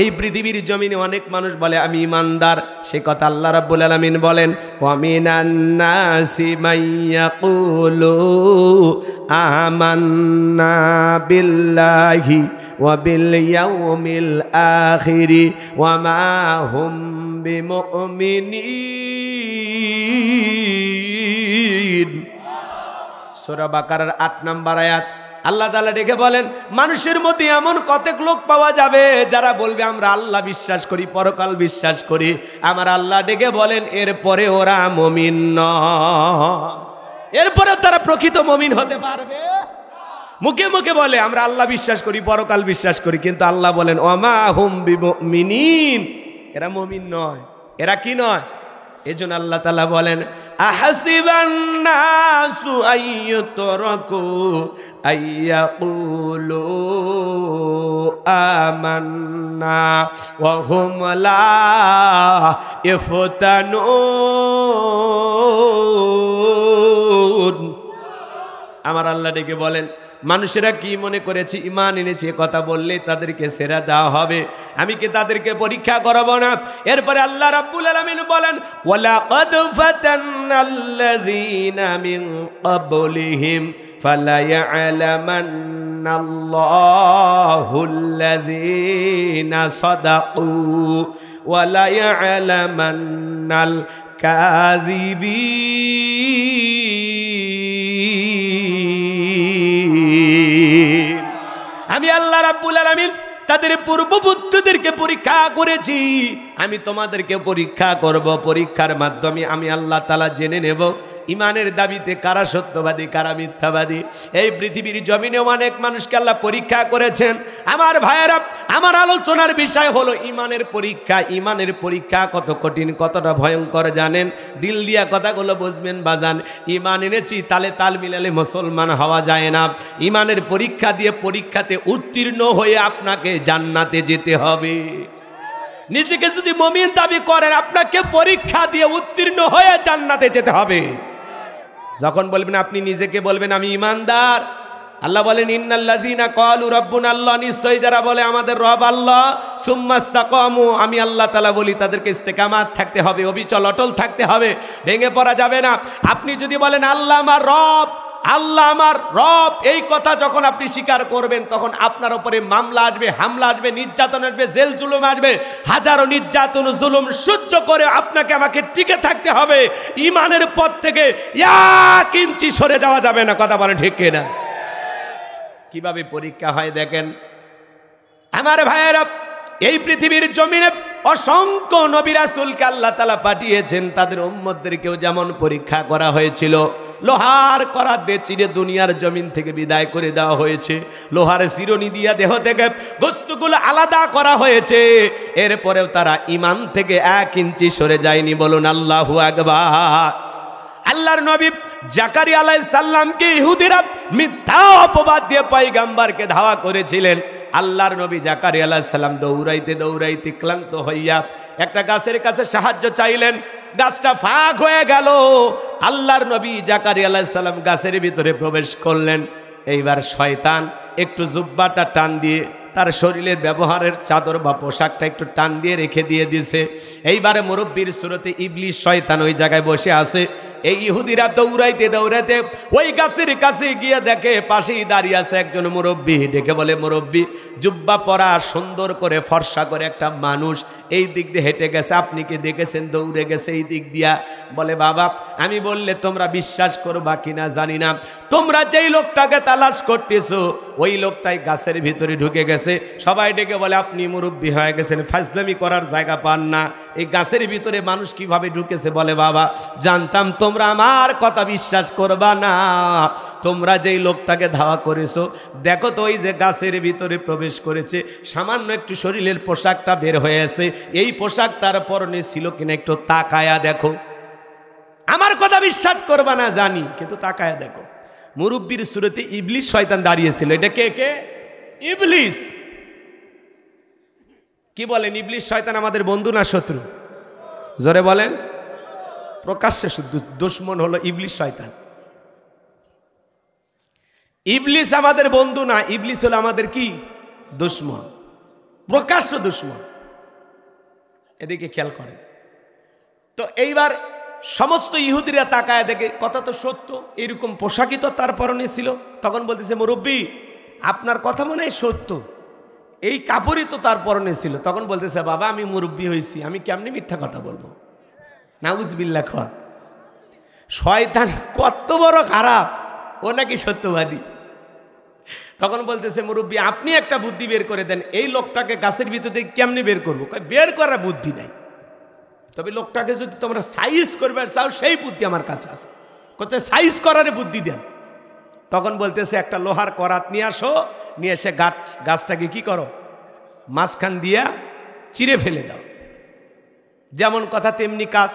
এই পৃথিবীর জমিনে অনেক মানুষ বলে আমি ইমানদার, সে কথা আল্লাহ রাব্বুল আলামিন বলেন, ওয়া মিনান নাসি মাইয়াকুলু আমান্না বিল্লাহি ওয়া বিল ইয়াউমিল আখিরি ওয়া মা হুম বিমুমিনিন। সূরা বাকারার 8 নম্বর আয়াত। আল্লাহ তাআলা ডেকে বলেন, মানুষের মধ্যে এমন কতক লোক পাওয়া যাবে যারা বলবে আমরা আল্লাহ বিশ্বাস করি, পরকাল বিশ্বাস করি। আমার আল্লাহ ডেকে বলেন, এরপরে ওরা মুমিন নয়, এরপরে তারা প্রকৃত মুমিন হতে পারবে। মুখে মুখে বলে আমরা আল্লাহ বিশ্বাস করি, পরকাল বিশ্বাস করি, কিন্তু আল্লাহ বলেন ওয়ামা হুম বিমুমিনিন, এরা মুমিন নয়। এরা কি নয়? এজন্য আল্লাহ তাআলা বলেন, আহাসিবান নাসু আইয়ুতরাকু আইয়াকুলু আমান্না ওয়া হুম লা ইফতানুন। আমার আল্লাহ ডেকে বলেন, মানুষেরা কি মনে করেছে ঈমান এনেছে কথা বললে তাদেরকে ছেড়ে দেওয়া হবে, আমি কি তাদেরকে পরীক্ষা করব না? এরপরে আল্লাহ রাব্বুল আলামিন বলেন, ওয়ালাকাদ ফাতান্নাল্লাযীনা মিন ক্বাবলিহিম ফালায়া'লামান্নাল্লাহুল্লাযীনা সাদাকু ওয়ালায়া'লামান্নাল কাযিবিন। আমি আল্লাহ রাব্বুল আলামিন তাদের পূর্বপুরুষদেরকে পরীক্ষা করেছি, আমি তোমাদেরকে পরীক্ষা করব। পরীক্ষার মাধ্যমে আমি আল্লাহ তাআলা জেনে নেব ইমানের দাবিতে কারা সত্যবাদী, কারা মিথ্যাবাদী। এই পৃথিবীর জমিনে অনেক মানুষকে আল্লাহ পরীক্ষা করেছেন। আমার ভাইয়েরা, আমার আলোচনার বিষয় হলো ইমানের পরীক্ষা। ইমানের পরীক্ষা কত কঠিন, কতটা ভয়ঙ্কর জানেন? দিল দিয়া কথাগুলো বুঝবেন বাজান। ইমান এনেছি তালে তাল মিলালে মুসলমান হওয়া যায় না। ইমানের পরীক্ষা দিয়ে পরীক্ষাতে উত্তীর্ণ হয়ে আপনাকে জান্নাতে যেতে হবে। নিজেকে যদি মুমিন দাবি করেন, আপনাকে পরীক্ষা দিয়ে উত্তীর্ণ হয়ে জান্নাতে যেতে হবে। যখন বলবেন, আপনি নিজেকে বলবেন আমি ইমানদার, আল্লাহ বলেন ইন্নাল্লাযীনা ক্বালু রাব্বুনাল্লাহ, নিশ্চয়ই যারা বলে আমাদের রব আল্লাহ, সুম্মাস্তাকামু, আমি আল্লাহ তাআলা বলি তাদেরকে ইস্তেকামাত থাকতে হবে, অবিচল অটল থাকতে হবে, ভেঙে পড়া যাবে না। আপনি যদি বলেন আল্লাহ আমার রব, আল্লাহ আমার রব, এই কথা যখন আপনি স্বীকার করবেন তখন আপনার উপরে মামলা আসবে, হামলা আসবে, নির্যাতন আসবে, জেল জুলুম আসবে। হাজারো নির্যাতন জুলুম সহ্য করে আপনাকে আমাকে টিকে থাকতে হবে। ঈমানের পথ থেকে 1 ইঞ্চি সরে যাওয়া যাবে না। কথা বলেন ঠিক কিনা? কিভাবে পরীক্ষা হয় দেখেন আমার ভাইয়েরা। এই পৃথিবীর জমিনে অসংখ্য নবী রাসূলকে আল্লাহ তাআলা পাঠিয়েছেন, তাদের উম্মতদেরকেও যেমন পরীক্ষা করা হয়েছিল। লোহার করাত দিয়ে চিরে দুনিয়ার জমিন থেকে বিদায় করে দেওয়া হয়েছে। লোহার চিরুনি দিয়া দেহ থেকে গোশতগুলো আলাদা করা হয়েছে। এরপরেও তারা ঈমান থেকে 1 ইঞ্চি সরে যায়নি। বলুন আল্লাহু আকবার। আল্লাহর নবী জাকারিয়া আলাইহিস সালামকে ইহুদিরা মিথ্যা অপবাদ দিয়ে পয়গম্বরকে ধাওয়া করেছিলেন। আল্লাহর নবী জাকারিয়া আলাইহিস সালাম দৌড়াইতে দৌড়াইতে ক্লান্ত হইয়া একটা গাছের কাছে সাহায্য চাইলেন। গাছটা ফাঁক হয়ে গেল। আল্লাহর নবী জাকারিয়া আলাইহিস সালাম গাছের ভিতরে প্রবেশ করলেন। এইবার শয়তান একটু জুব্বাটা টান দিয়ে তার শরীরের ব্যবহারের চাদর বা পোশাকটা একটু টান দিয়ে রেখে দিয়েছে। এইবারে মুরব্বীর সুরতে ইবলিস শয়তান ওই জায়গায় বসে আছে। এই ইহুদিরা দৌড়াইতে দৌড়াইতে ওই গাছের কাছে গিয়ে দেখে পাশেই দাঁড়িয়ে আছে একজন মুরব্বী। ডেকে বলে, মুরব্বী, জুব্বা পরা সুন্দর করে ফর্সা করে একটা মানুষ এই দিক দিয়ে হেঁটে গেছে, আপনি কি দেখেছেন? দৌড়ে গেছে এই দিক দিয়া। বলে, বাবা, আমি বললে তোমরা বিশ্বাস করবা কিনা জানি না, তোমরা যেই লোকটাকে তালাশ করতেছো ওই লোকটাই গাছের ভিতরে ঢুকে গেছে। সবাই ডেকে বলে, আপনি মুরব্বী হয়ে গেছেন, ফাজলামি করার জায়গা পান না। এই গাছের ভিতরে মানুষ কিভাবে ঢুকেছে? বলে, বাবা, জানতাম তোমরা আমার কথা বিশ্বাস করবা না। তোমরা যেই লোকটাকে ধাওয়া করেছো, দেখো তো ওই যে গাছের ভিতরে প্রবেশ করেছে, সামান্য একটু শরীরের পোশাকটা বের হয়েছে, এই পোশাক তার পরনে ছিল কিনা একটু তাকায়া দেখো। আমার কথা বিশ্বাস করবা না জানি, কিন্তু তাকায়া দেখো। মুরব্বীর সুরতে ইবলিস শয়তান দাঁড়িয়েছিল। এটা কে? কে? ইবলিস। কি বলেন, ইবলিস শয়তান আমাদের বন্ধু না শত্রু? জোরে বলেন। প্রকাশ্যে দুশ্মন হলো ইবলিস শয়তান। ইবলিস আমাদের বন্ধু না, ইবলিস হলো আমাদের কি? দুশ্মন, প্রকাশ্য দুশ্মন। এদিকে খেয়াল করেন তো। এইবার সমস্ত ইহুদিরা তাকায় দেখে, কথা তো সত্য, এরকম পোশাকই তো তার পরনে ছিল। তখন বলতেছে, মুরব্বী, আপনার কথা মনে হয় সত্য, এই কাপড়ই তো তার পরনে ছিল। তখন বলতেছে, বাবা, আমি মুরব্বী হয়েছি, আমি কেমনি মিথ্যা কথা বলবো? নাউজুবিল্লাহ। খর শয়তান কত বড় খারাপ, ও নাকি সত্যবাদী। তখন বলতেছে, মুরব্বী, আপনি একটা বুদ্ধি বের করে দেন, এই লোকটাকে গাছের ভিতর থেকে কেমনি বের করবো? বের করার বুদ্ধি নাই, তবে লোকটাকে যদি তোমরা সাইজ করবে চাও সেই বুদ্ধি আমার কাছে আছে। কোথায় সাইজ করার বুদ্ধি দেন? তখন বলতেছে, একটা লোহার করাত নিয়ে আসো, নিয়ে এসে গাছটাকে কি করো? মাঝখান দিয়া চিরে ফেলে দাও। যেমন কথা তেমনি কাজ।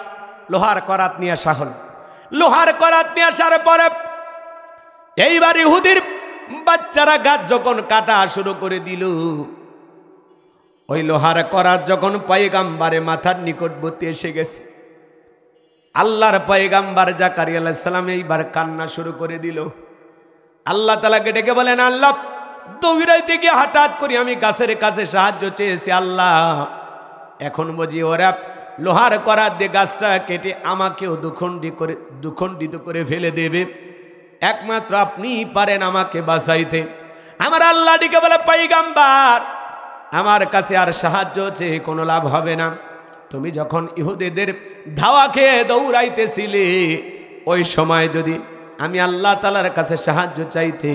লোহার করাত নিয়ে আসা হল। লোহার করাত নিয়ে আসার পরে এইবার ইহুদির বাচ্চারা গাছ যখন কাটা শুরু করে দিল, ওই লোহার করাত যখন পয়গাম্বারে মাথার নিকটবর্তী এসে গেছে, আল্লাহর পয়গাম্বার জাকারিয়া আলাইহিস সালাম এইবার কান্না শুরু করে দিল। আল্লাহ তাআলাকে ডেকে বলেন, আল্লাহ, দৌড়াইতে গিয়ে হঠাৎ করে আমি গাছের কাছে সাহায্য চেয়েছি, আল্লাহ, এখন বুঝি ওরা লোহার করাত দিয়ে গাছটা কেটে আমাকেও দুখণ্ডিত করে ফেলে দেবে। একমাত্র আপনিই পারেন আমাকে বাঁচাইতে। আমার আল্লাহ ডেকে বলে, পয়গাম্বার, আমার কাছে আর সাহায্য চেয়ে কোনো লাভ হবে না। তুমি যখন ইহুদিদের ধাওয়া খেয়ে দৌড়াইতেছিলে, ওই সময় যদি আমি আল্লাহ তাআলার কাছে সাহায্য চাইতে,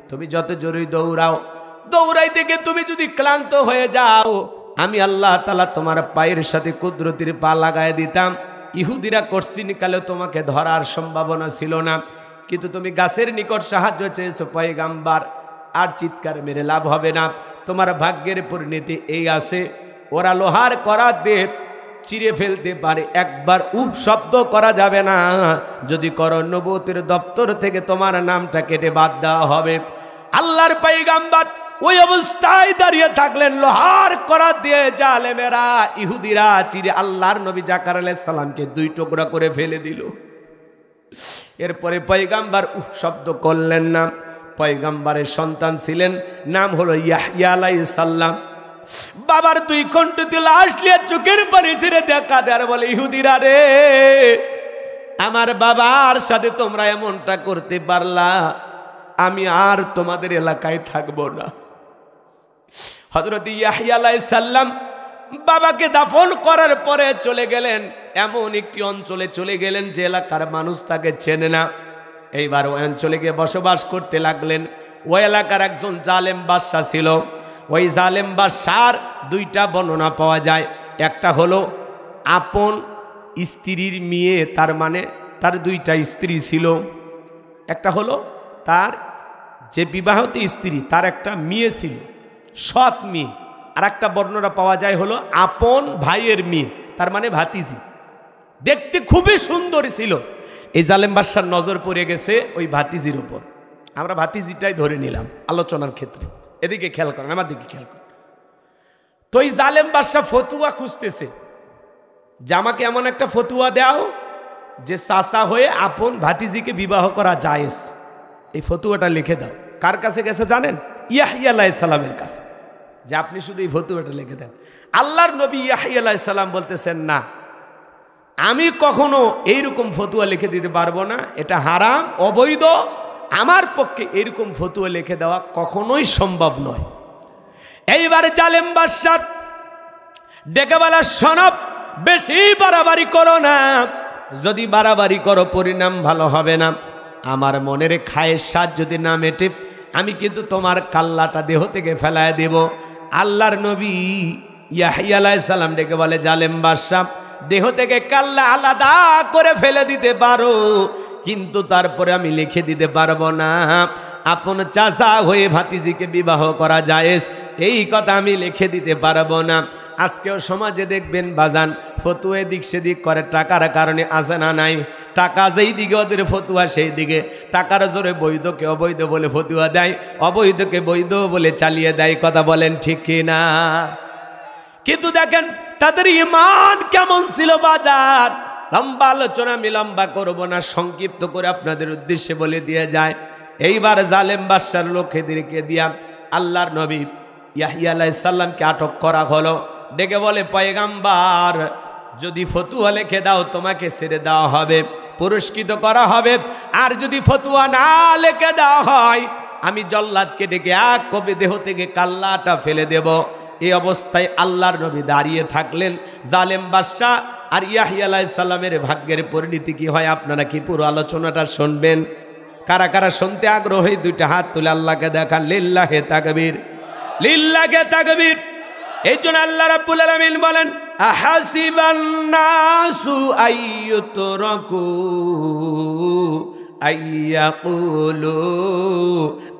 তুমি যত জোরে দৌড়াও, দৌড়াইতে গিয়ে তুমি যদি ক্লান্ত হয়ে যাও, আমি আল্লাহ তাআলা তোমার পায়ের সাথে কুদরতির পা লাগায় দিতাম। ইহুদিরা কোশ্চিন কালে তোমাকে ধরার সম্ভাবনা ছিল না, কিন্তু তুমি গাছের নিকট সাহায্য চেয়েছো পয়গাম্বার, আর চিৎকার মেরে লাভ হবে না। তোমার ভাগ্যের পরিণতি এই আছে, ওরা লোহার করাত দিয়ে চিরে ফেলতে পারে, একবার উহ শব্দ করা যাবে না। যদি করো, নবুয়তের দপ্তর থেকে তোমার নামটা কেটে বাদ দেওয়া হবে। আল্লাহর পয়গাম্বার ওই অবস্থায় দাঁড়িয়ে থাকলেন। লোহার করাত দিয়ে জালেমেরা, ইহুদিরা চিরে আল্লাহর নবী জাকারিয়া আলাইহিস সালামকে 2 টুকরা করে ফেলে দিল। এরপরে পয়গাম্বার উহ শব্দ করলেন না। পয়গাম্বারের সন্তান ছিলেন, নাম হলো ইয়াহইয়া আলাইহিস সালাম। বাবার 2 কণ্ঠে লাশ নিয়ে চোখের পানি ছেড়ে দেখা দেয়, বলে, ইহুদিরা রে, আমার বাবার সাথে তোমরা এমনটা করতে পারলা, আমি আর তোমাদের এলাকায় থাকবো না। হযরত ইয়াহইয়া আলাইহিস সালাম বাবাকে দাফন করার পরে চলে গেলেন এমন একটি অঞ্চলে, চলে গেলেন যে এলাকার মানুষ তাকে চেনে না। এইবার ওই অঞ্চলে গিয়ে বসবাস করতে লাগলেন। ওই এলাকার একজন জালেম বাদশা ছিল। ওই জালেম বাদশার দুইটা বর্ণনা পাওয়া যায়। একটা হলো আপন স্ত্রীর মেয়ে, তার মানে তার দুইটা স্ত্রী ছিল। একটা হলো তার যে বিবাহিত স্ত্রী, তার একটা মেয়ে ছিল, সৎ মেয়ে। আর একটা বর্ণনা পাওয়া যায় হলো আপন ভাইয়ের মেয়ে, তার মানে ভাতিজি। দেখতে খুবই সুন্দর ছিল। এই জালেম বাদশার নজর পড়ে গেছে ওই ভাতিজির উপর। আমরা ভাতিজিটাই ধরে নিলাম আলোচনার ক্ষেত্রে। এদিকে খেয়াল করেন, আমার দিকে খেয়াল করেন। তো এই জালেম বাদশা ফতুয়া খুঁজতেছে যে আমাকে এমন একটা ফতুয়া দাও যে চাচা হয়ে আপন ভাতিজিকে বিবাহ করা জায়েজ। এই ফতুয়াটা লিখে দাও। কার কাছে গেছে জানেন? ইয়াহইয়া আলাইহিস সালামের কাছে, যে আপনি শুধু এই ফতুয়াটা লিখে দেন। আল্লাহর নবী ইয়াহইয়া আলাইহিস সালাম বলতেছেন, না, আমি কখনো এইরকম ফতুয়া লিখে দিতে পারবো না, এটা হারাম, অবৈধ। আমার পক্ষে এরকম ফতুয়া লিখে দেওয়া কখনোই সম্ভব নয়। এইবারে জালেম বাদশা ডেকে বলা, শোনব, বেশি বাড়াবাড়ি করো না। যদি বাড়াবাড়ি করো পরিণাম ভালো হবে না। আমার মনের খায়ের স্বাদ যদি না মেটে, আমি কিন্তু তোমার কাল্লাটা দেহ থেকে ফেলায় দেব। আল্লাহর নবী ইয়াহইয়া আলাইহিস সালাম ডেকে বলে, জালেম বাদশা, দেহ থেকে কাল্লা আলাদা করে ফেলে দিতে পারো, কিন্তু তারপরে আমি লিখে দিতে পারবো না আপন চাচা হয়ে ভাতিজিকে বিবাহ করা জায়েজ। এই কথা আমি লিখে দিতে পারবো না। আজকেও সমাজে দেখবেন বাজান ফতুয়া দিক সেদিক করে, টাকার কারণে আছে না নাই? টাকা যেই দিকে ওদের ফতুয়া সেই দিকে। টাকার জোরে বৈধকে অবৈধ বলে ফতুয়া দেয়, অবৈধকে বৈধ বলে চালিয়ে দেয়। কথা বলেন ঠিক কিনা? কিন্তু দেখেন তাদের ঈমান কেমন ছিল বাজার। লম্বা আলোচনা আমি লম্বা করবো না, সংক্ষিপ্ত করে আপনাদের উদ্দেশ্যে বলে দিয়ে যায়। এইবার জালেম বাদশার লোকেদেরকে দিয়া আল্লাহর নবী ইয়াহইয়া আলাইহিস সালামকে আটক করা হলো। ডেকে বলে, পয়গাম্বার, যদি ফতুয়া লিখে দাও তোমাকে ছেড়ে দেওয়া হবে, পুরস্কৃত করা হবে। আর যদি ফতুয়া না লিখে দেওয়া হয়, আমি জল্লাদকে ডেকে এক কবে দেহ থেকে কাল্লাটা ফেলে দেব। এই অবস্থায় আল্লাহর নবী দাঁড়িয়ে থাকলেন। জালেম বাদশা আর ইয়াহইয়া আলাইহিস সালামের ভাগ্যের পরিণতি কি হয়, আপনারা কি পুরো আলোচনাটা শুনবেন? কারা কারা শুনতে আগ্রহী দুইটা হাত তুলে আল্লাহকে দেখান। লিল্লাহে তাকবীর, লিল্লাহে তাকবীর। এই জন্য আল্লাহ রাব্বুল আলামিন বলেন, আহাসিবান নাসু আইয়ুতরাকু আইয়াকুলু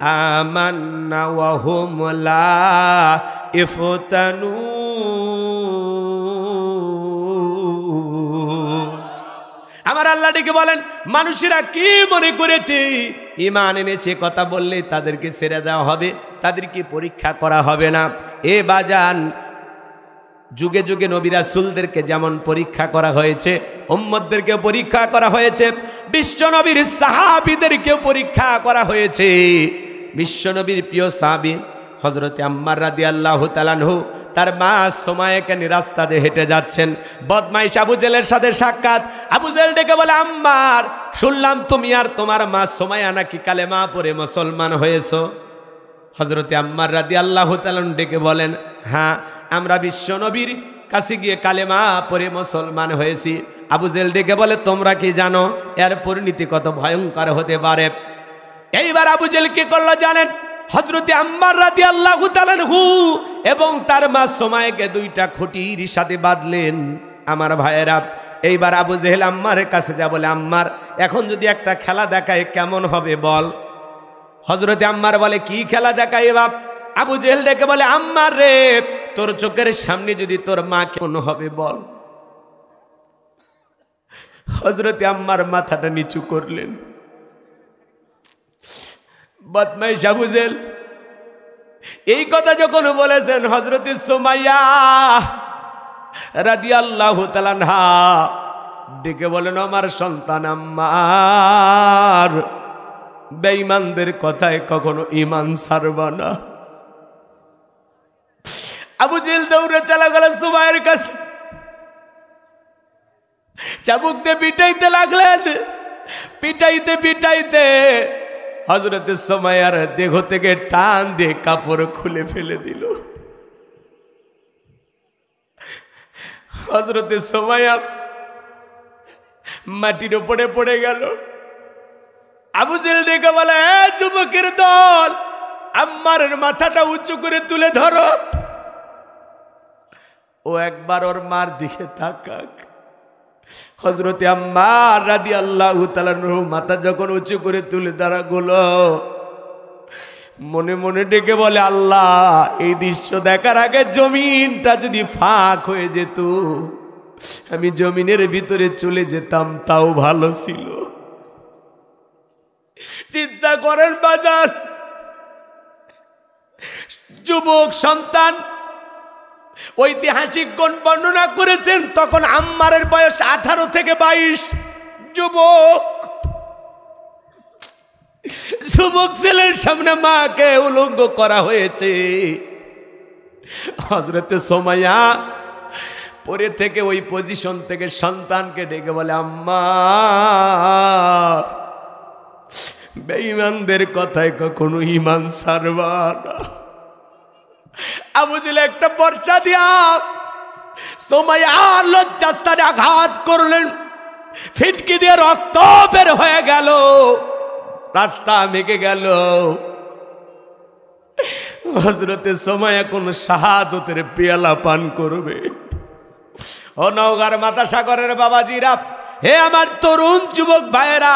আমান্না ওয়া হুম লা ইফতানু। আমার আল্লাহ ডেকে বলেন, মানুষেরা কি মনে করেছে ঈমান এনেছে কথা বললেই তাদেরকে ছেড়ে দেওয়া হবে, তাদেরকে পরীক্ষা করা হবে না। এ বাজান, যুগে যুগে নবী রাসূলদেরকে যেমন পরীক্ষা করা হয়েছে, উম্মতদেরকে পরীক্ষা করা হয়েছে, বিশ্বনবীর সাহাবীদেরকেও পরীক্ষা করা হয়েছে। বিশ্বনবীর প্রিয় সাহাবী হযরতে আম্মার রাদিয়াল্লাহু তাআলা আনহু তার মা সুমাইয়াকে নিয়ে রাস্তা দিয়ে হেঁটে যাচ্ছেন। বদমাইশ আবু জেলের সাথে সাক্ষাৎ। আবু জেল ডেকে বলে, আম্মার, শুনলাম তুমি আর তোমার মা সুমাইয়া নাকি কালেমা পড়ে মুসলমান হয়েছো। হযরতে আম্মার রাদিয়াল্লাহু তাআলা ডেকে বলেন, হ্যাঁ, আমরা বিশ্বনবীর কাছে গিয়ে কালেমা পড়ে মুসলমান হয়েছি। আবু জেল ডেকে বলে, তোমরা কি জানো এর পরিণতি কত ভয়ঙ্কর হতে পারে? এইবার আবু জেল কি করলো জানেন? হযরতে আম্মার রাদিয়াল্লাহু তাআলা আনহু এবং তার মা সুমাইয়াকে দুইটা খুঁটির সাথে বাঁধলেন। আমার ভাইয়েরা, এইবার আবু জেহেল আম্মারের কাছে যা বলে, আম্মার, এখন যদি একটা খেলা দেখায় কেমন হবে বল। হযরতে আম্মার বলে, কি খেলা দেখায় বাপ? আবু জেহেল ডেকে বলে, আম্মার রে, তোর চোখের সামনে যদি তোর মা কেমন হবে বল। হযরতে আম্মার মাথাটা নিচু করলেন। বদমাইশ আবু জেহেল এই কথা যখন বলেছেন, হযরতে সুমাইয়া রাদিয়াল্লাহু তাআলা আনহা ডেকে বলেন, আমার সন্তান আম্মার, বেঈমানদের কথায় কখনো ঈমান ছাড়বা না। আবু জেহেল দৌড়ে চলে গেল সুমাইয়ার কাছে। চাবুক দিয়ে পিটাইতে লাগলেন। পিটাইতে পিটাইতে হযরতে সুমাইয়ার দেহ থেকে টান দিয়ে কাপড় খুলে ফেলে দিল। হযরতে সুমাইয়া মাটির উপরে পড়ে গেল। আবু জেহেল ডেকে বলে, এ যুবকের দল, আম্মারের মাথাটা উঁচু করে তুলে ধরো। ও একবার ওর মার দিকে তাকাক। হযরতে আম্মার রাদিয়াল্লাহু তাআলা আনহু মাথা যখন উঁচু করে তুলে ধরা গুলো, মনে মনে ডেকে বলে, আল্লাহ, এই দৃশ্য দেখার আগে জমিনটা যদি ফাঁক হয়ে যেত, আমি জমিনের ভিতরে চলে যেতাম, তাও ভালো ছিল। চিন্তা করেন বাজার, যুবক সন্তান ঐতিহাসিকগণ বর্ণনা করেছেন তখন আম্মারের বয়স 18 থেকে 22। যুবক ছেলের সামনে মাকে উলঙ্গ করা হয়েছে। হযরতে সুমাইয়া পরে থেকে ওই পজিশন থেকে সন্তানকে ডেকে বলে, আম্মা, বেঈমানদের কথায় কখনো ঈমান ছাড়বা না। আবু জেহেল একটা বর্ষা দিয়া সুমাইয়া লজ্জাস্থানে আঘাত করলেন। ফিটকি দিয়ে রক্ত বের হয়ে গেল, রাস্তা মেঘে গেল। হযরতে সুমাইয়া কোন শাহাদতের পেয়ালা পান করবে। ও নওগাঁর মাতা সাগরের বাবাজিরা, হে আমার তরুণ যুবক ভাইয়েরা,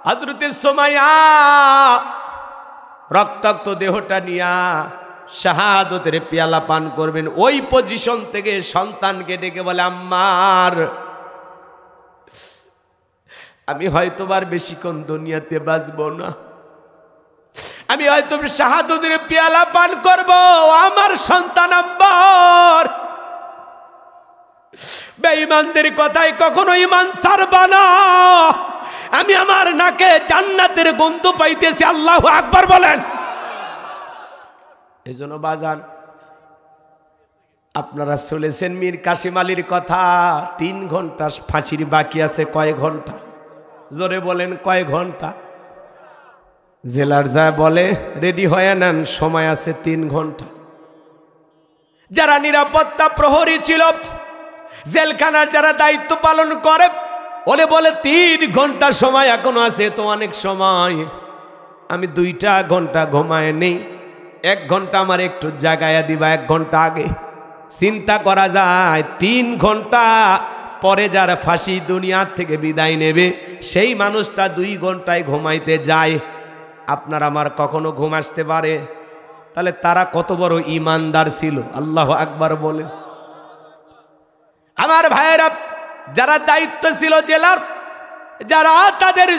হযরতে সুমাইয়া রক্তাক্ত দেহটা নিয়া শাহাদতের পেয়ালা পান করবেন। ওই পজিশন থেকে সন্তানকে ডেকে বলে, আম্মার, আমি হয়তোবার বেশিক্ষণ দুনিয়াতে বাঁচব না, আমি হয়তো শাহাদতের পেয়ালা পান করব। আমার সন্তান আম্মার, বেঈমানদের কথায় কখনো ঈমান ছাড়বা না। আমি আমার নাকে জান্নাতের গন্ধ পাইতেছি। আল্লাহু আকবার বলেন। এজন্য বাজান, আপনারা শুনেছেন মীর কাসেম আলীর কথা, 3 ঘন্টা ফাঁসির বাকি আছে। কয় ঘন্টা? জোরে বলেন, কয় ঘন্টা? জেলার যা বলে, রেডি হয়ে নেন, সময় আছে 3 ঘন্টা। যারা নিরাপত্তা প্রহরী ছিল, জেলখানার যারা দায়িত্ব পালন করে, ওরে বলে 3 ঘন্টা সময় এখনো আছে। তো অনেক সময়, আমি 2টা ঘন্টা ঘুমায় নেই, 1 ঘন্টা আমার একটু জাগায়া দিবা 1 ঘন্টা আগে। চিন্তা করা যায় 3 ঘন্টা পরে যারা ফাঁসি দুনিয়ার থেকে বিদায় নেবে, সেই মানুষটা 2 ঘন্টায় ঘুমাইতে যায়। আপনার আমার কখনো ঘুম আসতে পারে? তাহলে তারা কত বড় ঈমানদার ছিল। আল্লাহু আকবার বলেন। আমার ভাইয়েরা, যারা দায়িত্ব ছিল জেলার, যারা তাদের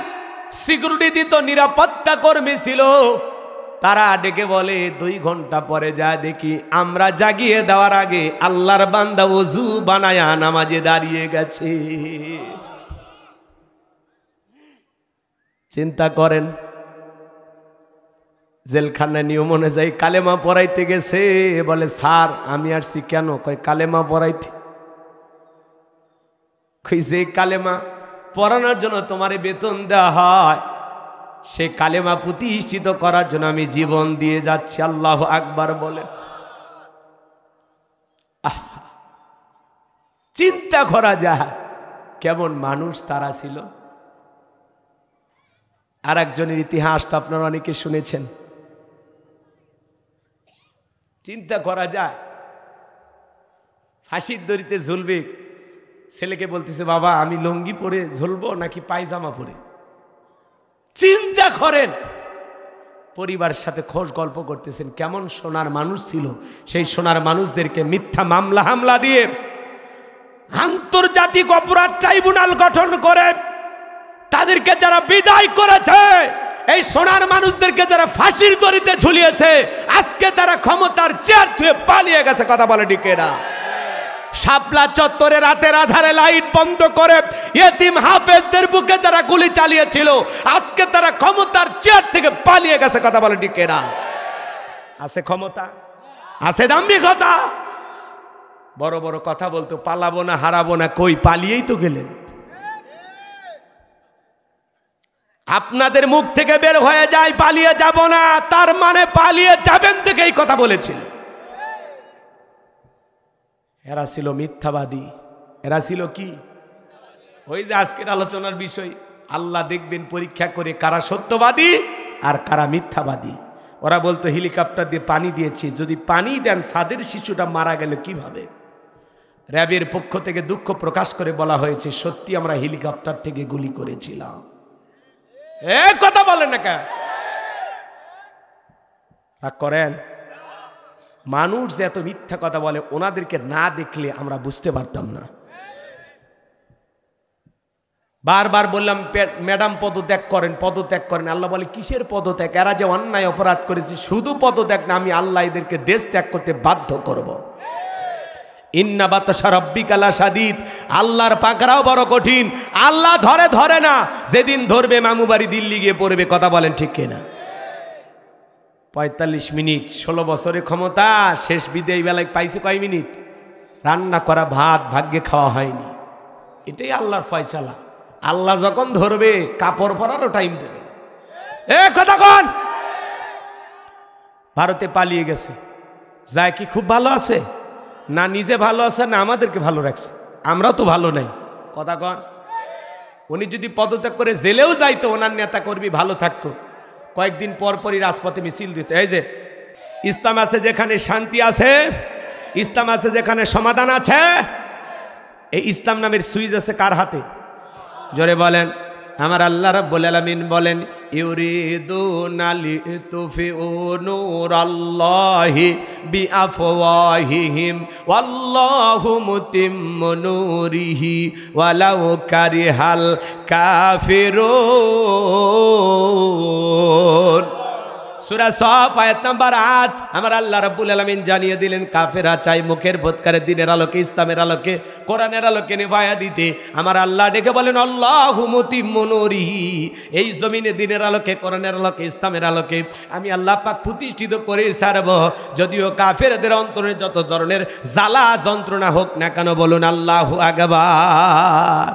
সিকিউরিটি দিত, নিরাপত্তা কর্মী ছিল, তারা ডেকে বলে 2 ঘন্টা পরে যা দেখি আমরা জাগিয়ে দেওয়ার আগে আল্লাহর বান্দা ওযু বানায়া নামাজে দাঁড়িয়ে গেছে। চিন্তা করেন, জেলখানায় নিয়ম অনুযায়ী কালেমা পড়াইতে গেছে। বলে, স্যার আমি আসছি কেন? কয়, কালেমা পড়াইতে। যে কালেমা পড়ানোর জন্য তোমার বেতন দেওয়া হয়, সে কালেমা প্রতিষ্ঠিত করার জন্য আমি জীবন দিয়ে যাচ্ছি। আল্লাহু আকবার বলে। চিন্তা করা যায় কেমন মানুষ তারা ছিল। আর একজনের ইতিহাস তো আপনারা অনেকে শুনেছেন। চিন্তা করা যায়, ফাঁসির দড়িতে ঝুলবে, ছেলেকে বলতেছে, বাবা আমি লুঙ্গি পরে ঝুলবো নাকি পায়জামা পরে? চিন্তা করেন। পরিবারের সাথে খোঁজ গল্প করতেছেন, কেমন সোনার মানুষ ছিল। সেই সোনার মানুষদেরকে মিথ্যা মামলা হামলা দিয়ে আন্তর্জাতিক অপরাধ ট্রাইব্যুনাল গঠন করে তাদেরকে যারা বিদায় করেছে, এই সোনার মানুষদেরকে যারা ফাঁসির দড়িতে ঝুলিয়েছে, আজকে তারা ক্ষমতার চেয়ার থেকে পালিয়ে গেছে। কথা বলে ঠিক না? শাপলা চত্বরে রাতের আধারে লাইট বন্ধ করে ইয়েতিম হাফেজদের বুকে যারা গুলি চালিয়েছিল, আজকে তারা ক্ষমতার চেয়ার থেকে পালিয়ে গেছে। কথা বলে ঠিক না? আছে ক্ষমতা, আছে দাম্ভিকতা। বড় বড় কথা বলতো, পালাবো না, হারাবো না, কই পালিয়েই তো গেলেন। আপনাদের মুখ থেকে বের হয়ে যায় পালিয়ে যাব না, তার মানে পালিয়ে যাবেন থেকে এই কথা বলেছিল। এরা ছিল মিথ্যাবাদী, এরা ছিল কি? ওই যে আজকের আলোচনার বিষয়, আল্লাহ দেখবেন পরীক্ষা করে কারা সত্যবাদী আর কারা মিথ্যাবাদী। ওরা বলতো হেলিকপ্টার দিয়ে পানি দিয়েছি, যদি পানি দেন ছাদের শিশুটা মারা গেল কিভাবে? র্যাবের পক্ষ থেকে দুঃখ প্রকাশ করে বলা হয়েছে, সত্যি আমরা হেলিকপ্টার থেকে গুলি করেছিলাম। কথা বলেন না কেন? করেন মানুষ যে এত মিথ্যা কথা বলে, ওনাদেরকে না দেখলে আমরা বুঝতে পারতাম না। বারবার বললাম ম্যাডাম পদত্যাগ করেন, পদত্যাগ করেন। আল্লাহ বলে কিসের পদত্যাগ? এরা যে অন্যায় অপরাধ করেছে, শুধু পদত্যাগ না, আমি আল্লাহ এদেরকে দেশ ত্যাগ করতে বাধ্য করব। ইন্না বাতাসা রাব্বিকা লাশাদীদ, আল্লাহর পাকড়াও বড় কঠিন। আল্লাহ ধরে না, যেদিন ধরবে মামু বাড়ি দিল্লি গিয়ে পড়বে। কথা বলেন ঠিক কিনা? 45 মিনিট, 16 বছরের ক্ষমতা, শেষ বিদায় বেলায় পাইছে কয় মিনিট? রান্না করা ভাত ভাগ্যে খাওয়া হয়নি। এটাই আল্লাহর ফয়সালা। আল্লাহ যখন ধরবে কাপড় পরারও টাইম দেবে। কথা কন। ভারতে পালিয়ে গেছে, যায় কি খুব ভালো আছে? না নিজে ভালো আছে, না আমাদেরকে ভালো রাখছে। আমরাও তো ভালো নাই। কথা কন। উনি যদি পদত্যাগ করে জেলেও যাইতো, ওনার নেতা কর্মী ভালো থাকতো। কয়েকদিন পর পরই রাজপথে মিছিল দিচ্ছে। এই যে ইসলাম আছে যেখানে শান্তি আছে, ইসলাম আছে যেখানে সমাধান আছে। এই ইসলাম নামের সুইচ আছে কার হাতে? জোরে বলেন। আমার আল্লাহ রাব্বুল আলামিন বলেন, ইউরিদুনা লিতুফিউ নূরাল্লাহি বিআফওয়াহিহিম ওয়াল্লাহু মুতিম্মু নূরিহি ওয়ালাউ কারিহাল কাফিরুন। সূরা সফ আয়াত নাম্বার 8। আমার আল্লাহ রাব্বুল আলামিন জানিয়ে দিলেন, কাফেররা চাই মুখের ফুৎকারে দিনের আলোকে, ইসলামের আলোকে, কোরআনের আলোকে নিভায়া দিতে। আমার আল্লাহ ডেকে বলেন, আল্লাহু মুতিম্মু নূরিহি, এই জমিনে দিনের আলোকে, কোরআনের আলোকে, ইসলামের আলোকে আমি আল্লাহ পাক প্রতিষ্ঠিত করে ছাড়ব। যদিও কাফেরদের অন্তরে যত ধরনের জ্বালা যন্ত্রণা হোক না কেন, বলুন আল্লাহু আকবার।